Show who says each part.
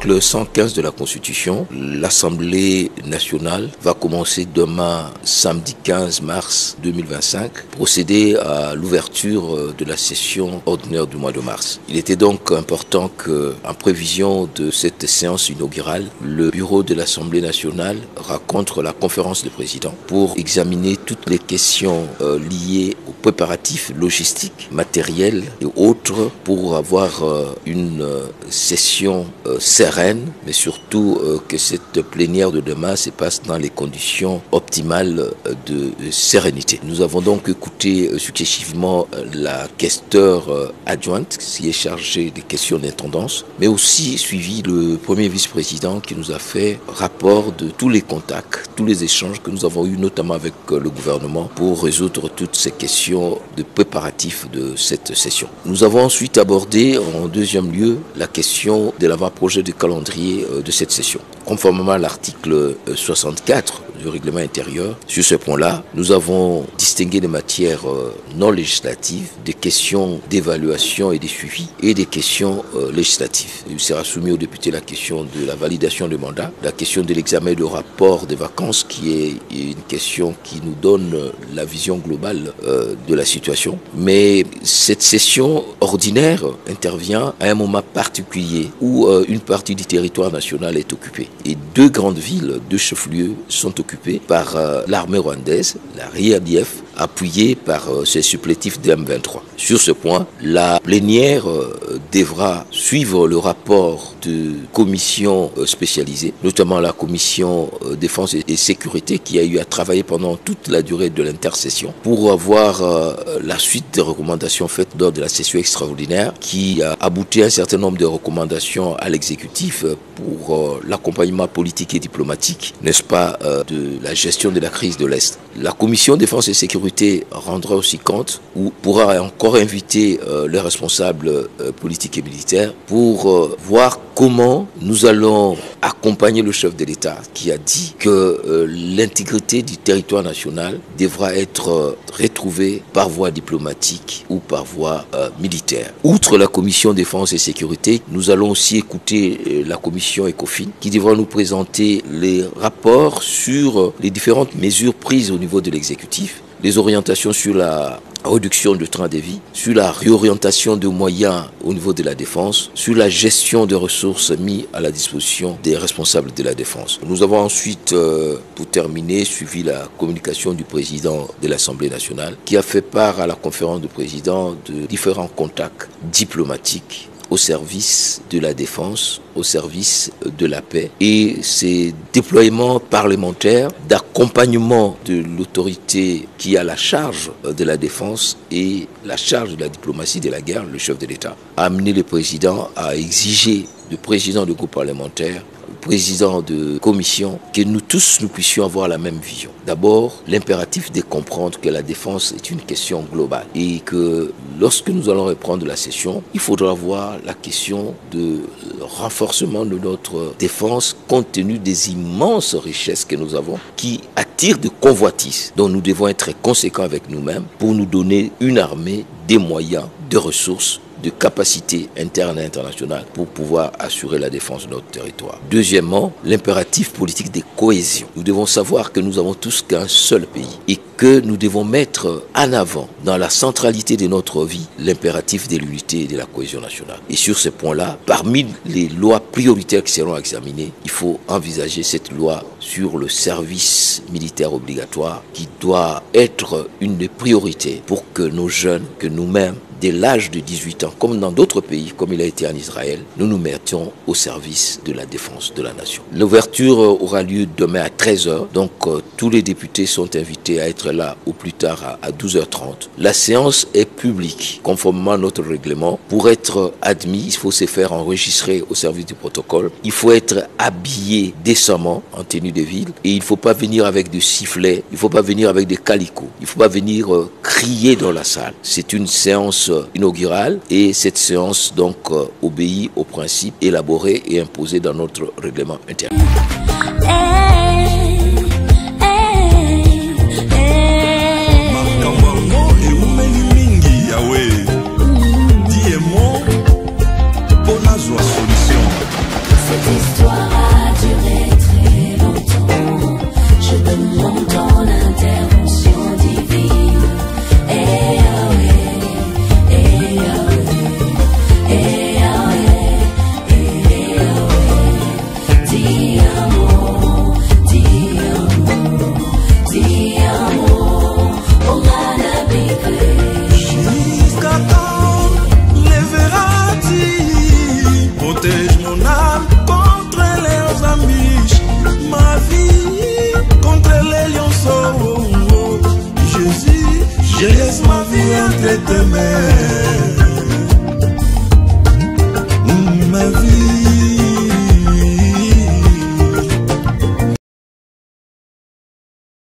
Speaker 1: l'article 115 de la Constitution, l'Assemblée nationale va commencer demain, samedi 15 mars 2025, procéder à l'ouverture de la session ordinaire du mois de mars. Il était donc important qu'en prévision de cette séance inaugurale, le bureau de l'Assemblée nationale rencontre la conférence des présidents pour examiner toutes les questions liées aux préparatifs logistiques, matériels et autres pour avoir une session sereine, mais surtout que cette plénière de demain se passe dans les conditions optimales de sérénité. Nous avons donc écouté successivement la questeur adjointe qui est chargée des questions d'intendance, mais aussi suivi le premier vice-président qui nous a fait rapport de tous les contacts, tous les échanges que nous avons eus notamment avec le gouvernement pour résoudre toutes ces questions de préparatifs de cette session. Nous avons ensuite abordé en deuxième lieu la question de l'avant-projet de calendrier de cette session. Conformément à l'article 64 du règlement intérieur, sur ce point-là, nous avons distingué des matières non législatives, des questions d'évaluation et de suivi et des questions législatives. Il sera soumis aux députés la question de la validation du mandat, la question de l'examen de rapport des vacances qui est une question qui nous donne la vision globale de la situation. Mais cette session ordinaire intervient à un moment particulier où une partie du territoire national est occupée. Et deux grandes villes, deux chefs-lieux sont occupés par l'armée rwandaise, la RIADF, appuyée par ses supplétifs de M23. Sur ce point, la plénière devra suivre le rapport de commissions spécialisées, notamment la commission défense et sécurité qui a eu à travailler pendant toute la durée de l'intercession pour avoir la suite des recommandations faites lors de la session extraordinaire qui a abouti à un certain nombre de recommandations à l'exécutif pour l'accompagnement politique et diplomatique, n'est-ce pas, de la gestion de la crise de l'Est. La commission défense et sécurité rendra aussi compte ou pourra encore inviter les responsables politiques et militaires pour voir comment nous allons accompagner le chef de l'État qui a dit que l'intégrité du territoire national devra être retrouvée par voie diplomatique ou par voie militaire. Outre la commission défense et sécurité, nous allons aussi écouter la commission ECOFIN qui devra nous présenter les rapports sur les différentes mesures prises au niveau de l'exécutif, les orientations sur la réduction du train de vie, sur la réorientation de moyens au niveau de la défense, sur la gestion des ressources mises à la disposition des responsables de la défense. Nous avons ensuite, pour terminer, suivi la communication du président de l'Assemblée nationale qui a fait part à la conférence de présidents de différents contacts diplomatiques au service de la défense, au service de la paix et ces déploiements parlementaires d'accompagnement de l'autorité qui a la charge de la défense et la charge de la diplomatie de la guerre, le chef de l'État, a amené le président à exiger du président du groupe parlementaire, président de commission, que nous tous nous puissions avoir la même vision. D'abord, l'impératif de comprendre que la défense est une question globale et que lorsque nous allons reprendre la session, il faudra voir la question de renforcement de notre défense compte tenu des immenses richesses que nous avons qui attirent de convoitises dont nous devons être conséquents avec nous-mêmes pour nous donner une armée, des moyens, des ressources, de capacité interne et internationale pour pouvoir assurer la défense de notre territoire. Deuxièmement, l'impératif politique de cohésion. Nous devons savoir que nous avons tous qu'un seul pays et que nous devons mettre en avant dans la centralité de notre vie l'impératif de l'unité et de la cohésion nationale. Et sur ce point-là, parmi les lois prioritaires qui seront examinées, il faut envisager cette loi sur le service militaire obligatoire qui doit être une des priorités pour que nos jeunes, que nous-mêmes, dès l'âge de 18 ans, comme dans d'autres pays, comme il a été en Israël, nous nous mettions au service de la défense de la nation. L'ouverture aura lieu demain à 13h, donc tous les députés sont invités à être là au plus tard à 12h30. La séance est publique, conformément à notre règlement. Pour être admis, il faut se faire enregistrer au service du protocole. Il faut être habillé décemment en tenue de ville et il ne faut pas venir avec des sifflets, il ne faut pas venir avec des calicots, il ne faut pas venir crier dans la salle. C'est une séance inaugurale et cette séance donc obéit aux principes élaborés et imposés dans notre règlement intérieur.
Speaker 2: C'était Je laisse ma vie entre tes mains. Ma vie